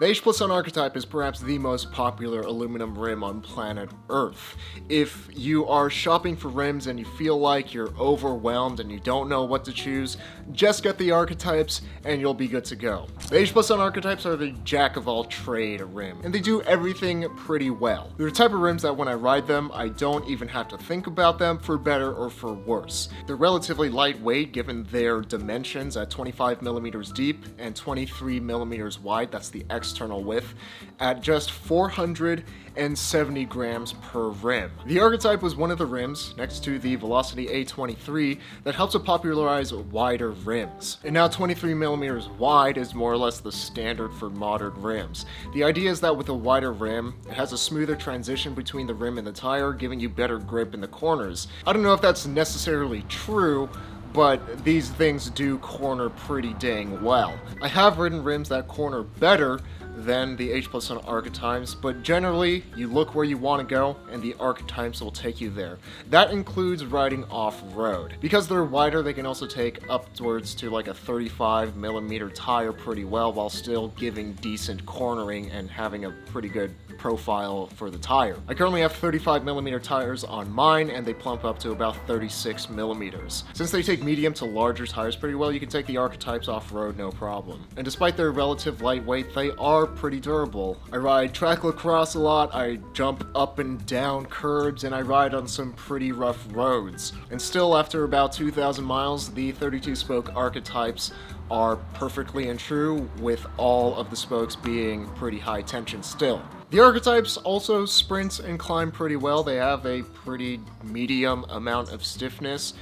The H Plus Son Archetype is perhaps the most popular aluminum rim on planet Earth. If you are shopping for rims and you feel like you're overwhelmed and you don't know what to choose, just get the Archetypes and you'll be good to go. The H Plus Son Archetypes are the jack-of-all-trade rim, and they do everything pretty well. They're the type of rims that when I ride them, I don't even have to think about them for better or for worse. They're relatively lightweight given their dimensions at 25 millimeters deep and 23 millimeters wide. That's the external width, at just 470 grams per rim. The Archetype was one of the rims, next to the Velocity A23, that helped to popularize wider rims. And now 23 millimeters wide is more or less the standard for modern rims. The idea is that with a wider rim, it has a smoother transition between the rim and the tire, giving you better grip in the corners. I don't know if that's necessarily true, but these things do corner pretty dang well. I have ridden rims that corner better than the H Plus Son Archetypes, but generally, you look where you want to go, and the Archetypes will take you there. That includes riding off-road. Because they're wider, they can also take upwards to like a 35 millimeter tire pretty well, while still giving decent cornering and having a pretty good profile for the tire. I currently have 35 millimeter tires on mine, and they plump up to about 36 millimeters. Since they take medium to larger tires pretty well, you can take the Archetypes off-road no problem. And despite their relative lightweight, they are pretty durable. I ride track lacrosse a lot, I jump up and down curbs, and I ride on some pretty rough roads. And still, after about 2,000 miles, the 32-spoke Archetypes are perfectly and true, with all of the spokes being pretty high tension still. The Archetypes also sprint and climb pretty well. They have a pretty medium amount of stiffness.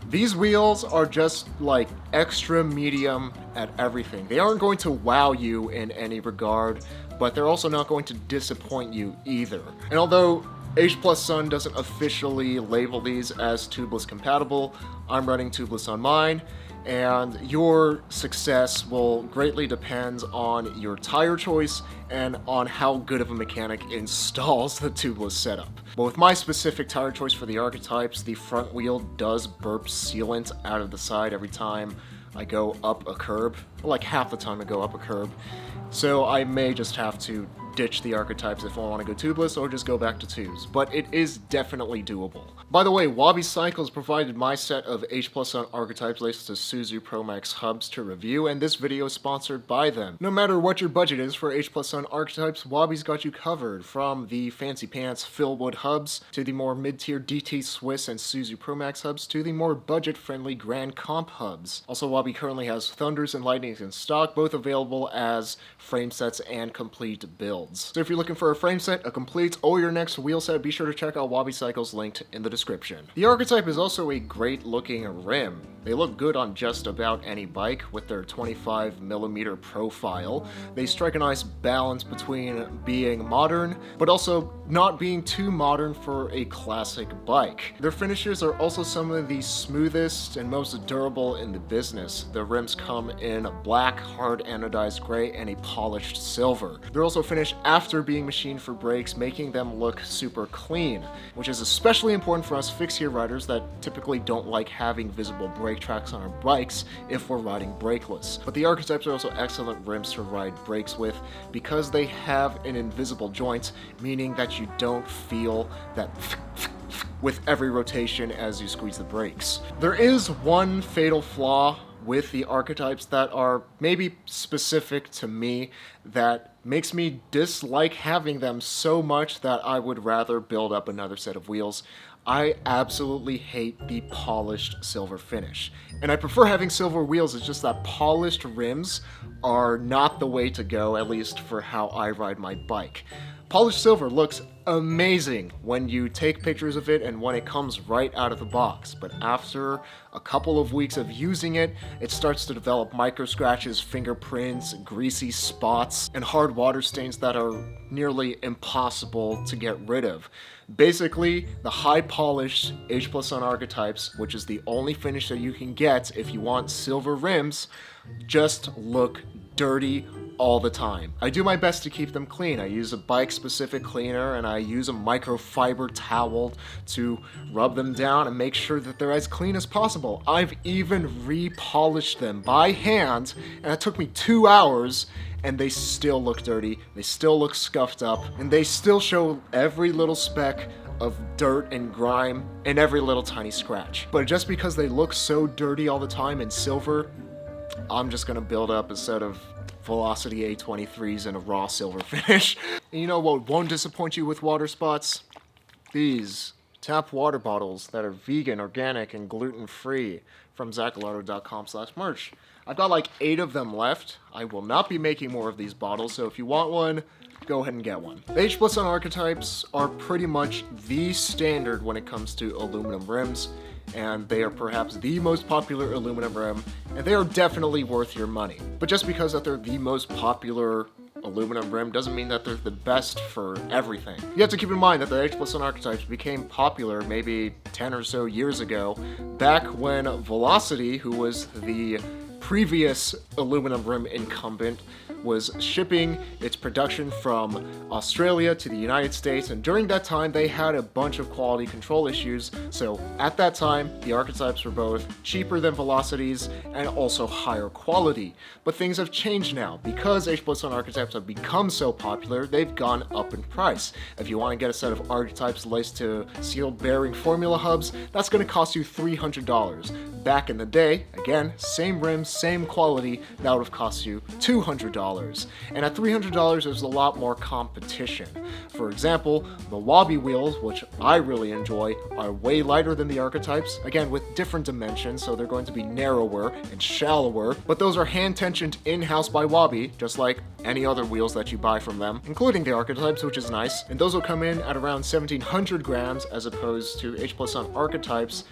These wheels are just like extra medium at everything. They aren't going to wow you in any regard, but they're also not going to disappoint you either. And although H Plus Son doesn't officially label these as tubeless compatible, I'm running tubeless on mine, and your success will greatly depend on your tire choice and on how good of a mechanic installs the tubeless setup. But with my specific tire choice for the Archetypes, the front wheel does burp sealant out of the side every time I go up a curb, like half the time I go up a curb, so I may just have to ditch the Archetypes if I want to go tubeless, or just go back to tubes, but it is definitely doable. By the way, Wabi Cycles provided my set of H Plus Son Archetypes laced to Suzu Pro Max hubs to review, and this video is sponsored by them. No matter what your budget is for H Plus Son Archetypes, Wabi's got you covered, from the fancy pants Philwood hubs, to the more mid-tier DT Swiss and Suzu Pro Max hubs, to the more budget-friendly Grand Comp hubs. Also, Wabi currently has Thunders and Lightnings in stock, both available as frame sets and complete builds. So if you're looking for a frame set, a complete, or your next wheel set, be sure to check out Wabi Cycles linked in the description. The Archetype is also a great looking rim. They look good on just about any bike with their 25 millimeter profile. They strike a nice balance between being modern, but also not being too modern for a classic bike. Their finishes are also some of the smoothest and most durable in the business. The rims come in black, hard anodized gray, and a polished silver. They're also finished after being machined for brakes, making them look super clean, which is especially important for us Fixie riders that typically don't like having visible brake tracks on our bikes if we're riding brakeless. But the Archetypes are also excellent rims to ride brakes with because they have an invisible joint, meaning that you don't feel that with every rotation as you squeeze the brakes. There is one fatal flaw with the Archetypes that are maybe specific to me that makes me dislike having them so much that I would rather build up another set of wheels. I absolutely hate the polished silver finish. And I prefer having silver wheels, it's just that polished rims are not the way to go, at least for how I ride my bike. Polished silver looks amazing when you take pictures of it and when it comes right out of the box, but after a couple of weeks of using it, it starts to develop micro scratches, fingerprints, greasy spots, and hard water stains that are nearly impossible to get rid of. Basically, the high polished H Plus Son Archetypes, which is the only finish that you can get if you want silver rims, just look dirty all the time. I do my best to keep them clean. I use a bike-specific cleaner and I use a microfiber towel to rub them down and make sure that they're as clean as possible. I've even repolished them by hand, and it took me 2 hours, and they still look dirty, they still look scuffed up, and they still show every little speck of dirt and grime and every little tiny scratch. But just because they look so dirty all the time in silver, I'm just gonna build up a set of Velocity A23s in a raw silver finish. And you know what won't disappoint you with water spots? These tap water bottles that are vegan, organic, and gluten-free from zachalotto.com/merch. I've got like 8 of them left. I will not be making more of these bottles, so if you want one, go ahead and get one. The H Plus Son Archetypes are pretty much the standard when it comes to aluminum rims, and they are perhaps the most popular aluminum rim, and they are definitely worth your money. But just because that they're the most popular aluminum rim doesn't mean that they're the best for everything. You have to keep in mind that the H Plus Son Archetypes became popular maybe 10 or so years ago, back when Velocity, who was the previous aluminum rim incumbent, was shipping its production from Australia to the United States, and during that time they had a bunch of quality control issues, so at that time the Archetypes were both cheaper than Velocities and also higher quality. But things have changed now. Because H Plus Son Archetypes have become so popular, they've gone up in price. If you want to get a set of Archetypes laced to sealed bearing formula hubs, that's going to cost you $300. Back in the day, again, same rims, same quality, that would have cost you $200. And at $300, there's a lot more competition. For example, the Wabi wheels, which I really enjoy, are way lighter than the Archetypes, again with different dimensions, so they're going to be narrower and shallower, but those are hand-tensioned in-house by Wabi, just like any other wheels that you buy from them, including the Archetypes, which is nice, and those will come in at around 1,700 grams as opposed to H Plus Son Archetypes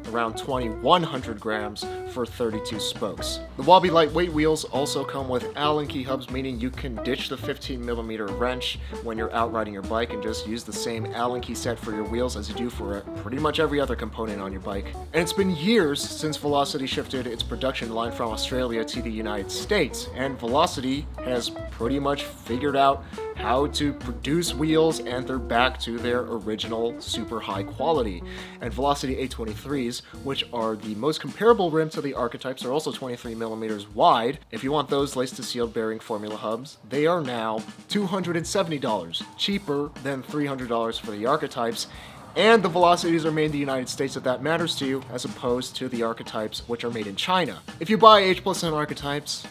around 2,100 grams for 32 spokes. The Wabi lightweight wheels also come with Allen key hubs, meaning you can ditch the 15mm wrench when you're out riding your bike and just use the same Allen key set for your wheels as you do for pretty much every other component on your bike. And it's been years since Velocity shifted its production line from Australia to the United States, and Velocity has pretty much figured out how to produce wheels, and they're back to their original super high quality. And Velocity A23s, which are the most comparable rim to the Archetypes, are also 23mm wide. If you want those laced to sealed bearing formula hubs, they are now $270, cheaper than $300 for the Archetypes. And the Velocities are made in the United States if that matters to you, as opposed to the Archetypes, which are made in China. If you buy H Plus Son Archetypes,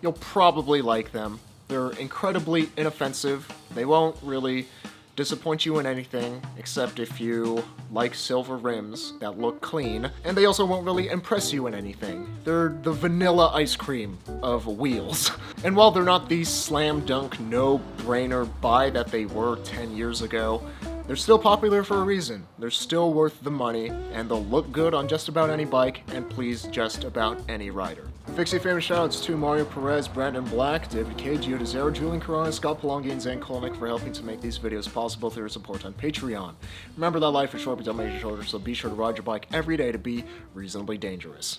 you'll probably like them. They're incredibly inoffensive. They won't really disappoint you in anything, except if you like silver rims that look clean, and they also won't really impress you in anything. They're the vanilla ice cream of wheels. And while they're not the slam dunk no-brainer buy that they were 10 years ago, they're still popular for a reason. They're still worth the money, and they'll look good on just about any bike and please just about any rider. Fixie famous shoutouts to Mario, Perez, Brandon Black, David K, Gio Dezera, Julian Corona, Scott Palangi, and Zane Kolnik for helping to make these videos possible through your support on Patreon. Remember that life is short but don't make it shorter, so be sure to ride your bike every day to be reasonably dangerous.